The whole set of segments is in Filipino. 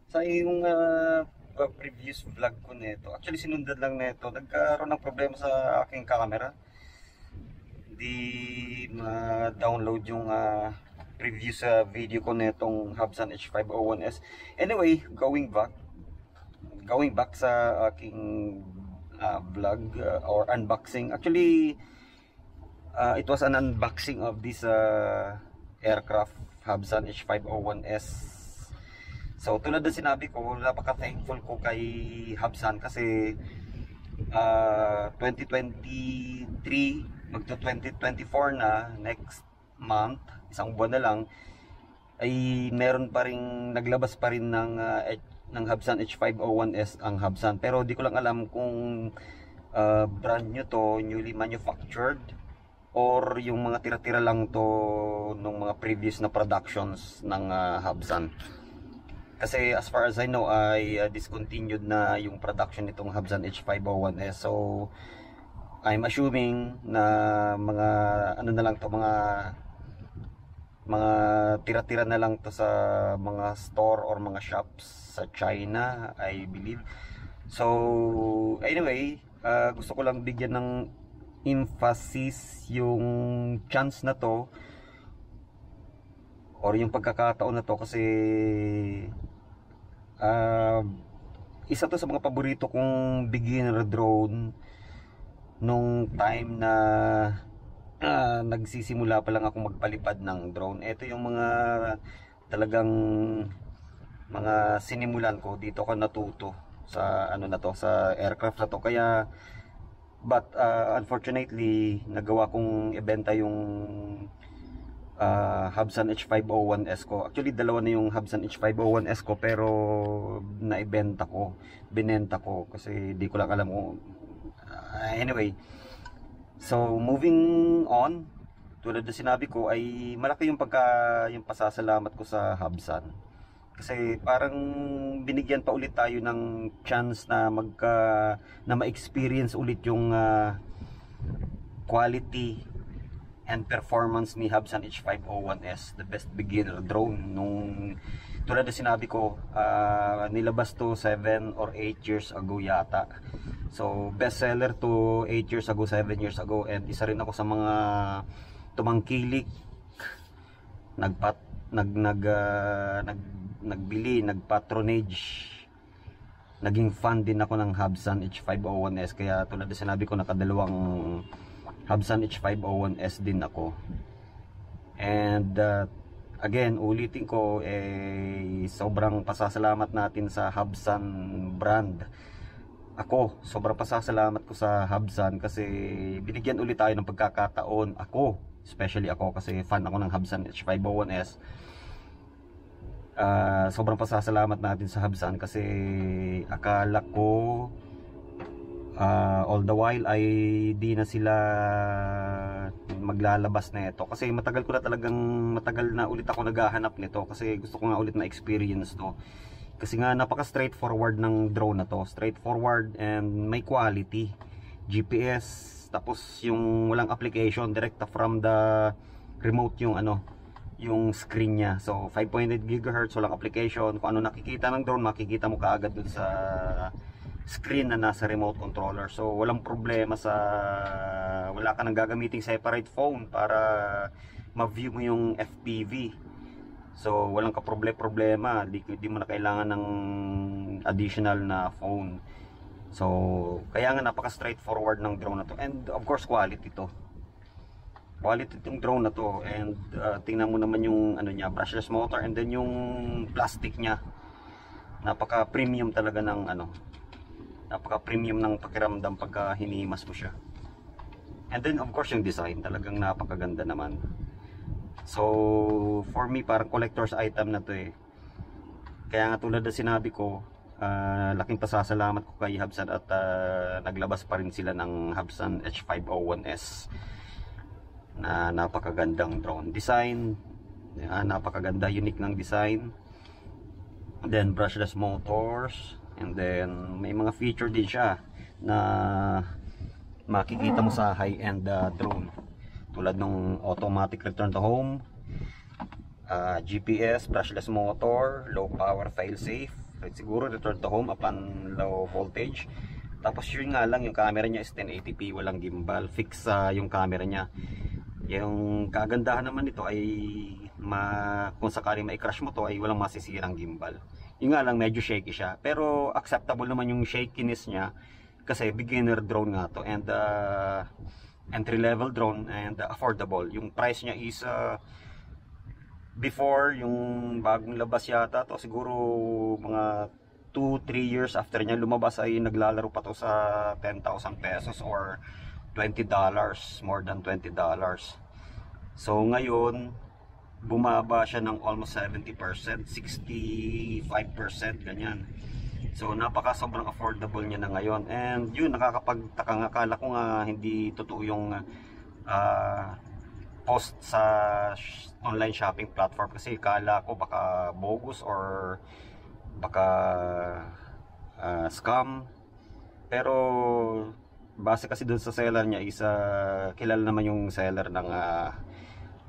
Sa yung previous vlog ko nito, actually sinundan lang nito, nagkaroon ng problema sa aking camera. Hindi ma-download yung previous video ko netong Hubsan H501S. Anyway, going back sa aking vlog or unboxing. Actually, it was an unboxing of this aircraft Hubsan H501S. So tulad ng sinabi ko, napaka-thankful ko kay Hubsan kasi 2023 magto 2024 na, next month, isang buwan na lang, ay meron pa ring naglabas pa rin ng Hubsan H501S ang Hubsan, pero di ko lang alam kung brand new to, newly manufactured, or yung mga tira-tira lang to nung mga previous na productions ng Hubsan. Kasi as far as I know ay discontinued na yung production nitong Hubsan H501S. So I'm assuming na mga ano na lang to, mga tira-tira na lang to sa mga store or mga shops sa China, I believe. So anyway, gusto ko lang bigyan ng emphasis yung chance na to or yung pagkakataon na to kasi isa to sa mga paborito kong beginner drone nung time na nagsisimula pa lang ako magpalipad ng drone. Ito yung mga talagang mga sinimulan ko, dito ko natuto sa ano na to, sa aircraft na to. Kaya but unfortunately nagawa kong ibenta yung Hubsan H501S ko. Actually dalawa na yung Hubsan H501S ko, pero binenta ko kasi di ko lang alam kung anyway. So moving on, tulad na sinabi ko ay malaki yung pasasalamat ko sa Hubsan kasi parang binigyan pa ulit tayo ng chance na ma-experience ulit yung quality and performance ni Hubsan H501S, the best beginner drone. Nung tulad na sinabi ko, nilabas to 7 or 8 years ago yata. So best seller to 8 years ago, 7 years ago, and isa rin ako sa mga tumangkilik, nagbili, nagpatronage, naging fan din ako ng Hubsan H501S. Kaya tulad na sinabi ko, nakadalawang Hubsan H501S din ako. And again, ulitin ko, sobrang pasasalamat natin sa Hubsan brand. Ako, sobrang pasasalamat ko sa Hubsan kasi binigyan ulit tayo ng pagkakataon. Ako, especially ako kasi fan ako ng Hubsan H501S. Sobrang pasasalamat natin sa Hubsan kasi akala ko all the while ay di na sila maglalabas na ito kasi matagal na ulit ako naghahanap nito kasi gusto ko nga ulit na experience to kasi nga napaka straightforward ng drone na to, straightforward and may quality, GPS, tapos yung walang application, direct from the remote yung screen niya. So 5.8 GHz, walang application, kung ano nakikita ng drone makikita mo kaagad dun sa screen na nasa remote controller. So walang problema wala ka nang gagamiting separate phone para ma-view mo yung FPV. So walang problema, di mo na kailangan ng additional na phone. So kaya nga napaka straightforward ng drone na to, and of course quality itong drone na to. And tingnan mo naman yung niya, brushless motor, and then yung plastic niya, napaka premium talaga ng napaka-premium ng pakiramdam pagka hinihimas mo siya. And then of course yung design talagang napakaganda naman. So for me parang collector's item na to Kaya nga tulad na sinabi ko, laking pasasalamat ko kay Hubsan at naglabas pa rin sila ng Hubsan H501S na napakagandang drone design. Napakaganda, unique ng design. And then brushless motors. And then may mga feature din siya na makikita mo sa high-end drone, tulad ng automatic return to home, GPS, brushless motor, low power fail safe, siguro return to home upon low voltage. Tapos yun nga lang, yung camera niya is 1080p, walang gimbal, fix yung camera niya. Yung kagandahan naman nito ay kung sakali mai-crash mo to ay walang masisirang gimbal. Yung nga lang medyo shaky siya, pero acceptable naman yung shakiness niya kasi beginner drone nga to, and entry level drone, and affordable. Yung price niya is before, yung bagong labas yata to, siguro mga 2-3 years after niya lumabas ay naglalaro pa to sa 10,000 pesos or $20, more than $20. So ngayon bumaba siya ng almost 70%, 65%, ganyan. So napaka sobrang affordable niya na ngayon, and yun, nakakapagtaka nga, akala ko nga hindi totoo yung post sa online shopping platform, kasi kala ko baka bogus or baka scam. Pero base kasi doon sa seller niya, kilala naman yung seller ng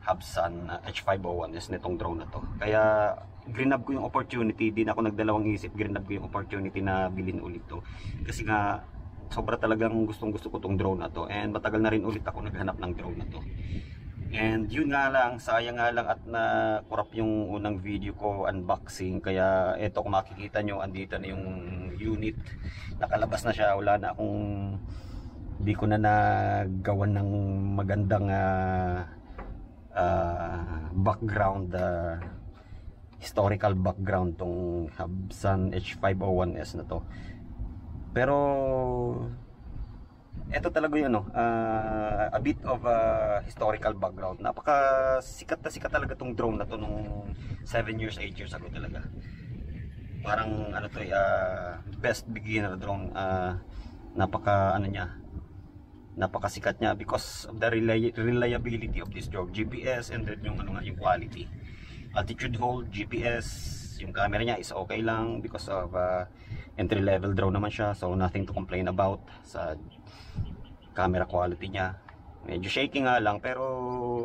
Hubsan H501S nitong drone na to. Kaya grinab ko yung opportunity, din ako nagdalawang isip, grinab ko yung opportunity na bilhin ulit to. Kasi nga sobra talagang gustong gusto ko tong drone na to, and matagal na rin ulit ako naghanap ng drone na to. And yun nga lang, sayang nga lang at na-corrupt yung unang video ko, unboxing. Kaya eto, kung makikita nyo, andito na yung unit, nakalabas na siya. Wala na akong, di ko na nagawan ng magandang background, historical background tong Hubsan H501S na to. Pero ito talaga yun, a bit of a historical background. Napaka sikat na sikat talaga tong drone na to nung 7 years, 8 years ago talaga. Parang ano to, best beginner drone. Napaka ano niya, napakasikat niya because of the reliability of this drone, GPS, and then yung ano nga, yung quality, altitude hold, GPS. Yung camera niya is okay lang because of entry level drone naman siya, so nothing to complain about sa camera quality niya. Medyo shaky nga lang, pero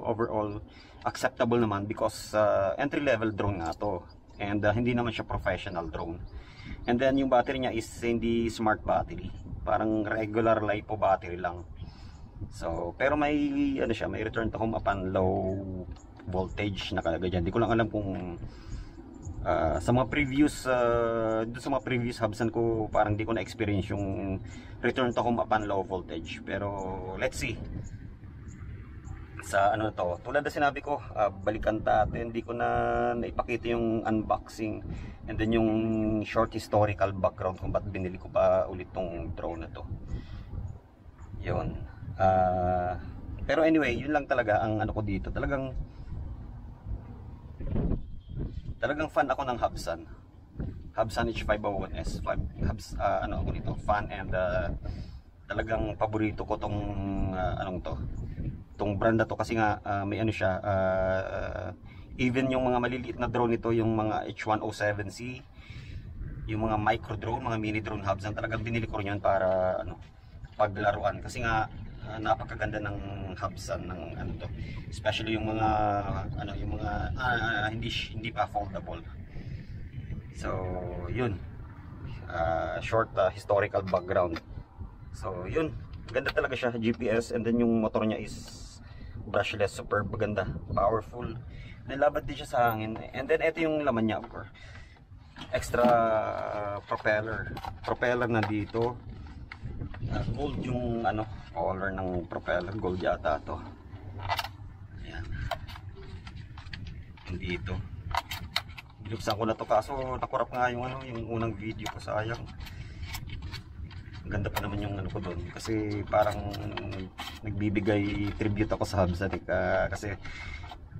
overall acceptable naman because entry level drone nga to, and hindi naman siya professional drone. And then yung battery niya is hindi smart battery, parang regular LiPo battery lang. So pero may ano siya, may return to home upon low voltage nakalagay dyan. Di ko lang alam kung sa mga previous doon sa mga previous Hubsan ko, parang di ko na experience yung return to home upon low voltage. Pero let's see sa ano to, tulad na sinabi ko, balikan natin. Hindi ko na naipakita yung unboxing and then yung short historical background kung ba't binili ko pa ulit tong drone na to. Yun. Pero anyway, yun lang talaga ang ano ko dito. Talagang fan ako ng Hubsan H501S. Ano ako nito, fan, and talagang paborito ko tong tong brand na to, kasi nga may ano siya, even yung mga maliliit na drone nito, yung mga H107C, yung mga micro drone, mga mini drone Hubsan, talagang binili ko rin yun para ano, paglaruan, kasi nga napakaganda ng Hubsan ng ano to, especially yung mga ano, yung mga hindi pa foldable. So yun, short historical background. So yun, ganda talaga siya, GPS, and then yung motor niya is brushless, super maganda, powerful, nilabad din siya sa hangin. And then ito yung laman niya, of course, extra propeller na dito. Gold yung ano, color ng propeller, gold yata to. Ayan, dito binuksan ko na to, kaso nakurap nga yung ano, yung unang video ko, sayang. Ganda pa naman yung ano ko doon, kasi parang nagbibigay tribute ako sa Hubsan kasi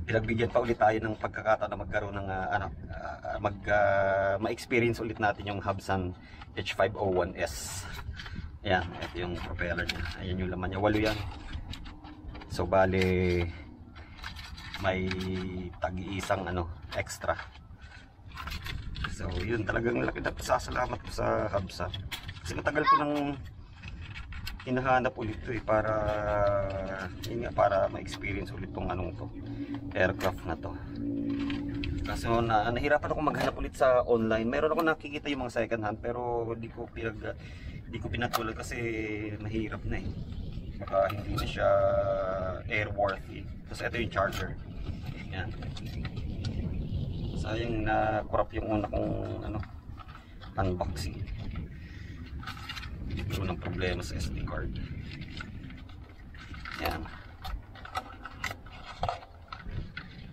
pinagbigyan pa ulit tayo ng pagkakataon na magkaroon ng ma-experience ulit natin yung Hubsan H501S. Ayan, ito yung propeller niya. Ayan yung laman niya, 8 yan. So bale may tag-iisang ano, extra. So yun, talagang laki na pasasalamat ko sa Hubsan, kasi matagal ko nang hinahanap ulit to para ma-experience ulit tong anong to, aircraft na to. Kaso nahirapan ako maghanap ulit sa online. Meron ako nakikita yung mga second hand pero hindi ko pinatulad kasi mahirap na eh. Baka hindi na siya airworthy. Tapos ito yung charger. Yan. Sayang na kurap yung una kong unboxing. Ito ng problema sa SD card. Yan.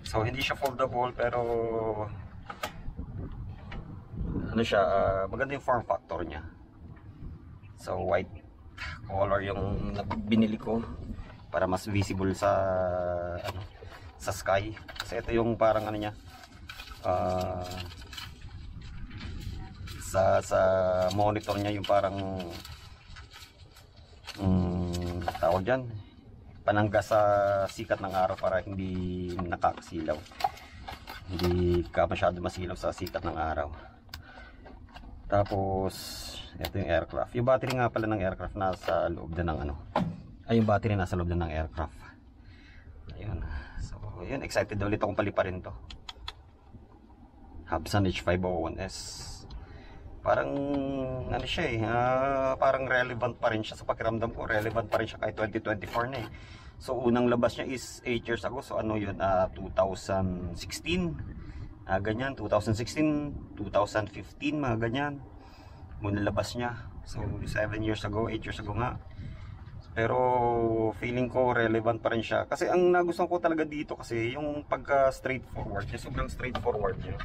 So hindi siya foldable pero siya, maganda yung form factor niya. So white color yung binili ko para mas visible sa sa sky. Kasi ito yung parang niya sa monitor niya yung parang tawag dyan, panangga sa sikat ng araw para hindi nakakasilaw, hindi ka masyado masilaw sa sikat ng araw. Tapos ito yung aircraft, yung battery nga pala ng aircraft nasa loob na ng yung battery nasa loob na ng aircraft. Ayun, so yun, excited ulit akong paliparin to. Hubsan H501S. Parang siya eh, parang relevant pa rin siya sa pakiramdam ko. Relevant pa rin siya kahit 2024 na eh. So unang labas niya is 8 years ago. So yun, 2016, ganyan, 2016, 2015, mga ganyan muna labas niya. So 7 years ago, 8 years ago nga. Pero feeling ko relevant pa rin siya. Kasi ang nagustuhan ko talaga dito kasi yung pagka straightforward niya, sobrang straightforward niya.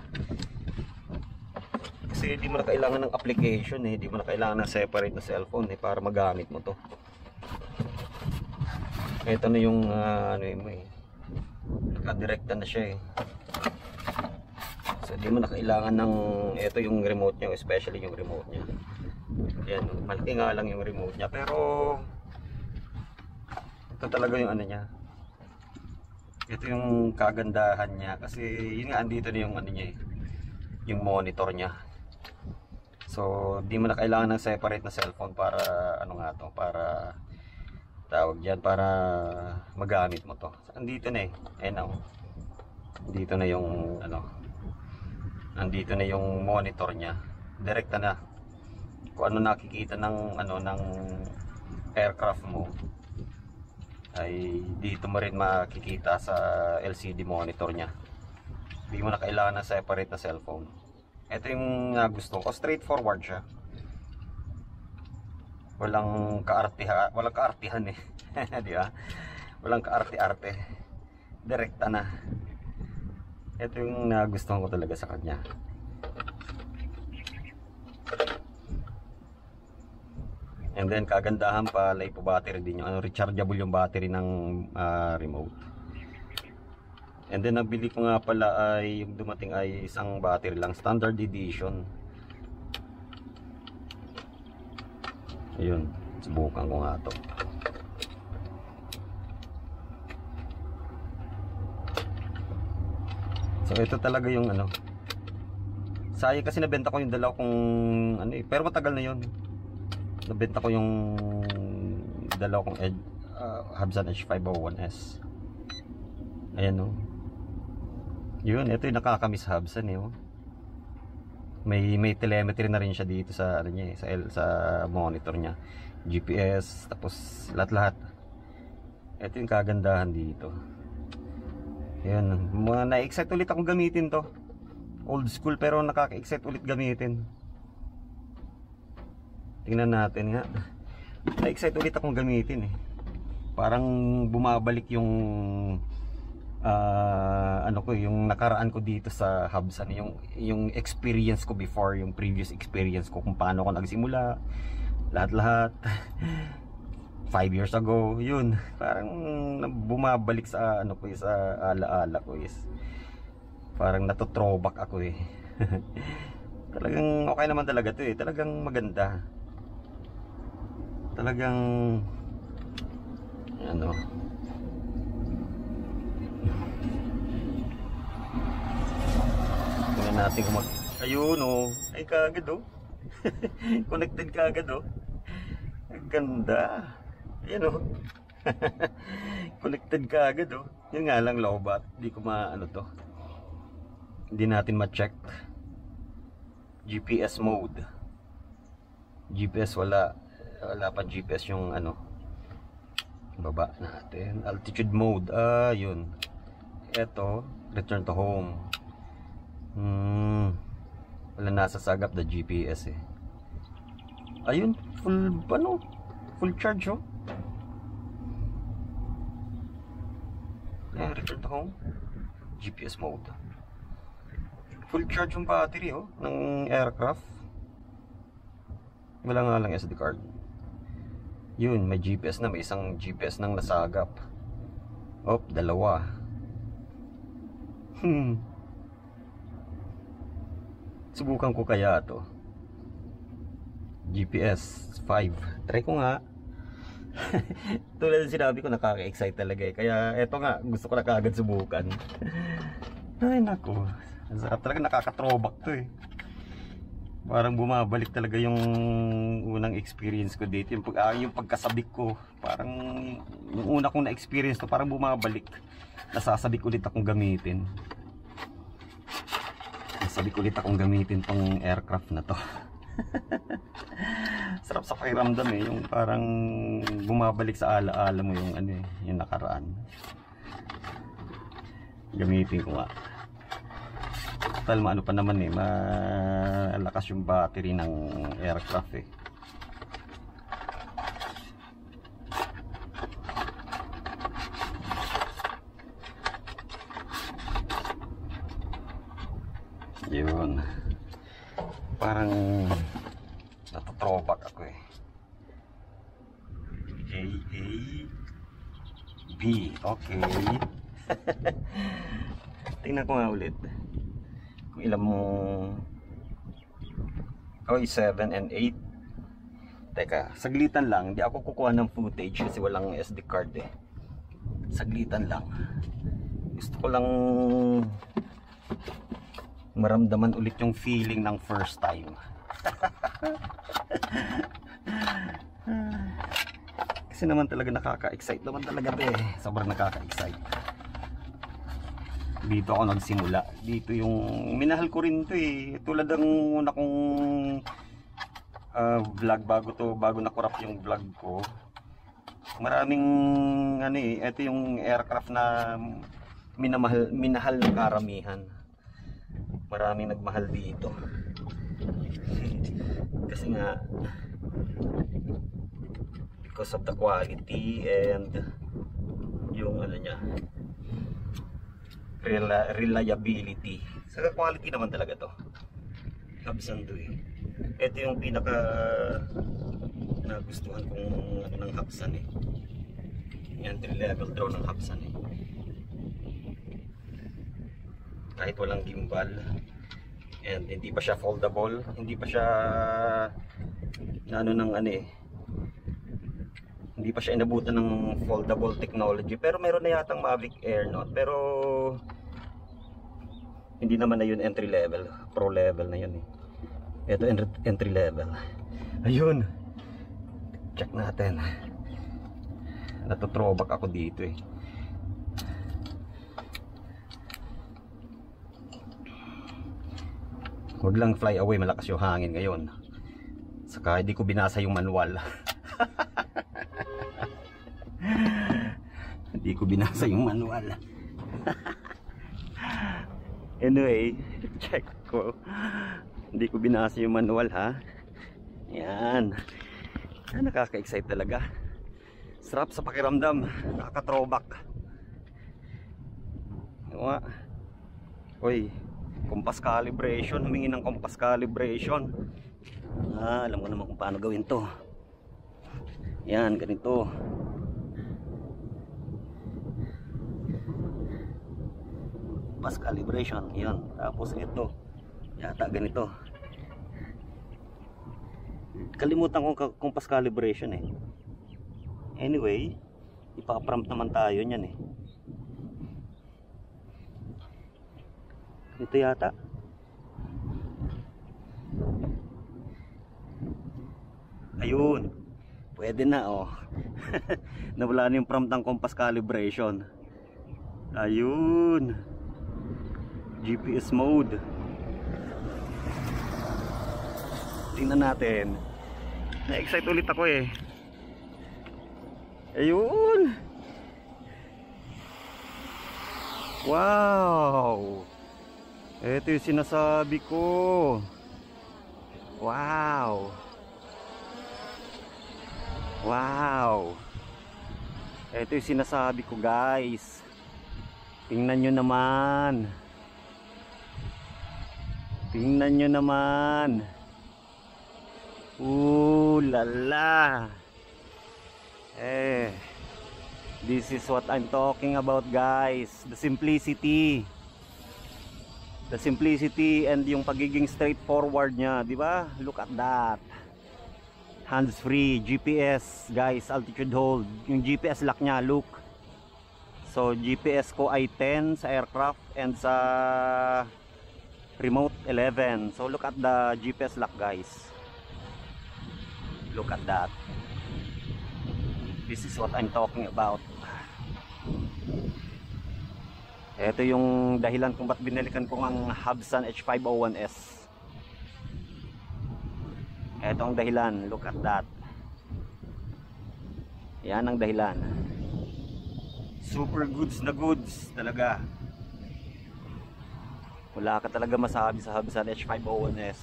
Kasi di mo na kailangan ng application eh, di mo na kailangan ng separate na cellphone eh para magamit mo to. Ito na yung mo eh, nakadirekta na siya eh. So di mo na kailangan ng, ito yung remote niya, especially yung remote niya. Yan, malaki nga lang yung remote niya pero ito talaga yung niya. Ito yung kagandahan niya kasi yun nga, andito na yung niya eh, yung monitor niya. So di mo na kailangan ng separate na cellphone para para tawag diyan, para magamit mo to. So, andito na eh. Dito na yung andito na yung monitor niya. Direkta na. Kung ano nakikita ng ng aircraft mo ay dito mo rin makikita sa LCD monitor niya. Hindi mo na kailangan ng separate na cellphone. Ito yung gusto ko, straightforward siya. Walang kaartihan eh. Di ba? Walang kaarte-arte. Direkta na. Ito yung nagustuhan ko talaga sa kanya. And then kagandahan pa, lipo battery din yung rechargeable yung battery ng remote. And then nabili ko nga pala ay yung dumating ay isang battery lang, standard edition. Ayun, subukan ko nga to. So ito talaga yung sayang kasi nabenta ko yung dalaw kong pero matagal na yun. Nabenta ko yung dalaw kong Hubsan H501S. Ayan o. Yun, ito yung nakakamiss Hubsan eh. May telemetry na rin siya dito sa niya, sa monitor niya. GPS, tapos lahat-lahat. Ito yung kagandahan dito. Ayan, na-excite ulit akong gamitin to. Old school pero nakaka-excite ulit gamitin. Tingnan natin nga. Na-excite ulit akong gamitin eh. Parang bumabalik yung yung nakaraan ko dito sa Hubsan, yung experience ko before, yung previous experience ko kung paano ako nagsimula, lahat-lahat 5 years ago, yun, parang bumabalik sa sa alaala ko is parang nato-throwback ako eh. Talagang okay naman talaga to eh, talagang maganda, talagang natin kung ayun ay kagad connected kagad ang ganda, ayan connected kagad yun nga lang low bat, di ko to, Hindi natin ma-check. GPS mode. GPS wala pa GPS yung ano. Baba natin. Altitude mode. Yun. Ito, return to home. Wala nasasagap na GPS eh. Ayun, full charge oh. Return to home. GPS mode. Full charge yung battery oh ng aircraft. Wala nga lang SD card. Yun, may GPS na, may isang GPS nang nasagap. Dalawa. Subukan ko kaya to. GPS 5. Try ko nga. Tulad ng sinabi ko, nakaka-excite talaga eh. Kaya eto nga, gusto ko na kaagad subukan. Ay nako, ang sarap talaga, nakaka-throwback to eh. Parang bumabalik talaga yung unang experience ko dito. Yung pagkasabik ko, parang yung una kong na-experience to, parang bumabalik. Nasasabik ulit akong gamitin. Nasabik ulit akong gamitin tong aircraft na to. Sarap sa pakiramdam eh, yung parang bumabalik sa alaala mo yung ano eh, yung nakaraan. Gamitin ko nga. Total maano pa naman eh, malakas yung battery ng aircraft eh. Yun. Parang natotropak ako eh. A-A-B. Okay. Tingnan ko nga ulit. Kung ilan mo... 7 and 8. Teka, saglitan lang. Hindi ako kukuha ng footage kasi walang SD card eh. Saglitan lang. Gusto ko lang maramdaman ulit yung feeling ng first time. Kasi naman talaga nakaka-excite naman talaga eh. Sobrang nakaka-excite. Dito ako nagsimula. Dito yung minahal ko rin to eh. Tulad ng una kong vlog bago nakurap yung vlog ko. Maraming ano eh, ito yung aircraft na minahal ng karamihan. Maraming nagmahal dito. Kasi nga because of the quality and yung ano niya, reliability. Sa quality naman talaga to. Hubsan to eh. Ito yung pinaka nagustuhan kong ano ng Hubsan eh. Yung entry level drone ng Hubsan eh. Kahit walang gimbal and hindi pa siya foldable, hindi pa siya ano ng ano eh, hindi pa siya inabutan ng foldable technology, pero meron na yatang Mavic Air no? Pero hindi naman na yun entry level, pro level na yun eh. Ito entry level. Ayun, check natin. Natothrowback ako dito eh. Huwag lang fly away, malakas yung hangin ngayon. Saka hindi ko binasa yung manual. Hindi ko binasa yung manual. Anyway, check ko. Hindi ko binasa yung manual ha. Yan. Nakaka-excite talaga. Sarap sa pakiramdam. Nakaka-throwback. Nga. Uy, compass calibration, humingi ng compass calibration. Alam ko naman kung paano gawin to. Yan, ganito. Compass calibration, yan. Tapos ito, yata ganito. Kalimutan ko compass calibration eh. Anyway, ipaprompt naman tayo niyan eh. Ito yata. Ayun. Pwede na oh. Nawala na yung prompt ng compass calibration. Ayun. GPS mode. Tingnan natin. Na-excite ulit ako eh. Ayun. Wow. Ito yung sinasabi ko. Wow. Wow. Ito yung sinasabi ko, guys. Tingnan nyo naman. Tingnan nyo naman. Lala. This is what I'm talking about, guys. The simplicity. The simplicity and yung pagiging straightforward niya, di ba? Look at that. Hands-free, GPS, guys, altitude hold. Yung GPS lock niya, look. So, GPS ko ay 10 sa aircraft and sa remote 11. So, look at the GPS lock, guys. Look at that. This is what I'm talking about. Ito yung dahilan kung ba't binalikan ko ang Hubsan H501S. Ito ang dahilan. Look at that. Yan ang dahilan. Super goods na goods talaga. Wala ka talaga masabi sa Hubsan H501S.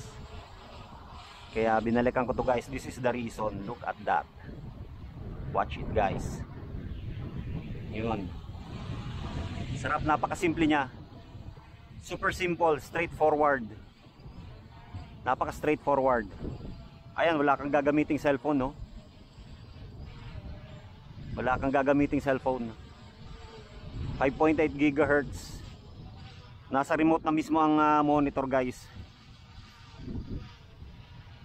Kaya binalikan ko to, guys. This is the reason. Look at that. Watch it, guys. Yun. Sarap, napakasimple niya. Super simple, straightforward. Napaka straightforward. Ayan, wala kang gagamiting cellphone, no? Wala kang gagamiting cellphone. 5.8 GHz. Nasa remote na mismo ang monitor, guys.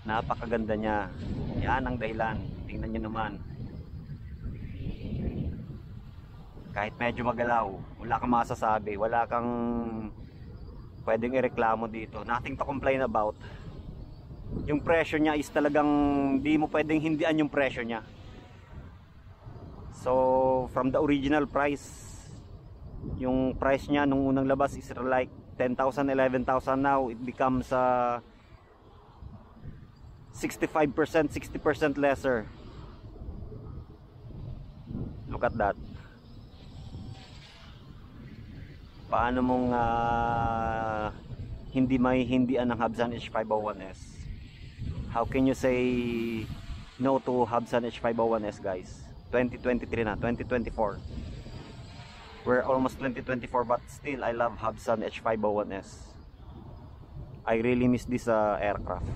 Napakaganda niya. Yan ang dahilan. Tingnan niyo naman. Kahit medyo magalaw, wala kang masasabi, wala kang pwedeng ireklamo dito. Nothing to complain about. Yung presyo niya is talagang di mo pwedeng hindian yung presyo niya. So from the original price, yung price niya nung unang labas is like 10,000, 11,000. Now it becomes 65%, 60% lesser. Look at that. Paano mong hindi may hindian ng Hubsan H501S? How can you say no to Hubsan H501S, guys? 2023 na, 2024. We're almost 2024, but still I love Hubsan H501S. I really miss this aircraft.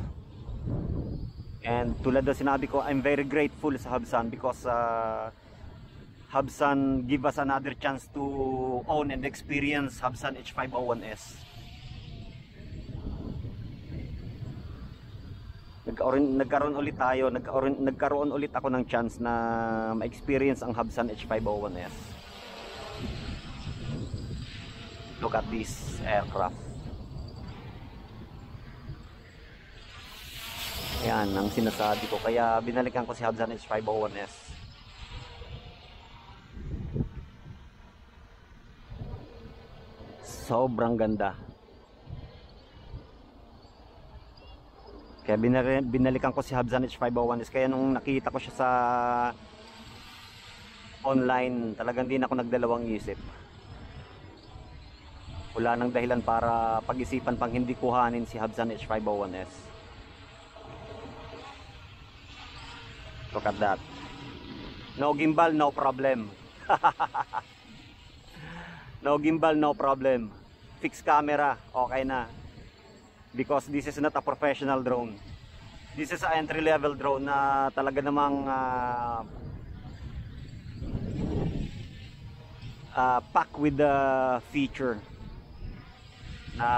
And tulad na sinabi ko, I'm very grateful sa Hubsan because Hubsan give us another chance to own and experience Hubsan H501S. Nagkaroon ulit ako ng chance na ma-experience ang Hubsan H501S. Look at this aircraft. Yan ang sinasabi ko, kaya binalikan ko si Hubsan H501S. Sobrang ganda. Kaya binalikan ko si Hubsan H501S. Kaya nung nakita ko siya sa online, talagang din ako nagdalawang isip. Wala nang dahilan para pag-isipan pang hindi kuhanin si Hubsan H501S. Look at that. No gimbal, no problem. No gimbal, no problem. Fixed camera, okay na. Because this is not a professional drone. This is an entry-level drone na talaga namang packed with the feature na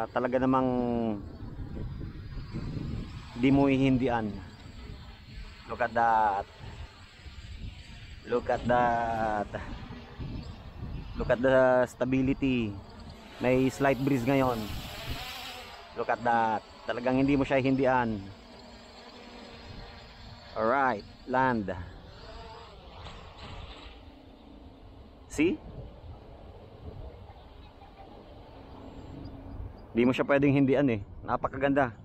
talaga namang di mo hihindian. Look at that. Look at that. Look at the stability. May slight breeze ngayon. Look at that. Talagang hindi mo siya hindian. Alright, land. See? Hindi mo siya pwedeng hindian eh. Napakaganda.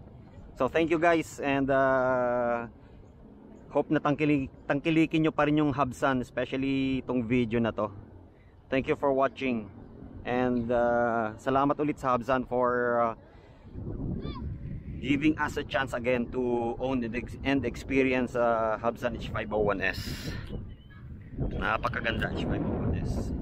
So thank you guys, and hope na tangkilikin nyo pa rin yung Hubsan, especially itong video na to. Thank you for watching, and salamat ulit sa Hubsan for giving us a chance again to own and experience Hubsan H501S. Napakaganda H501S.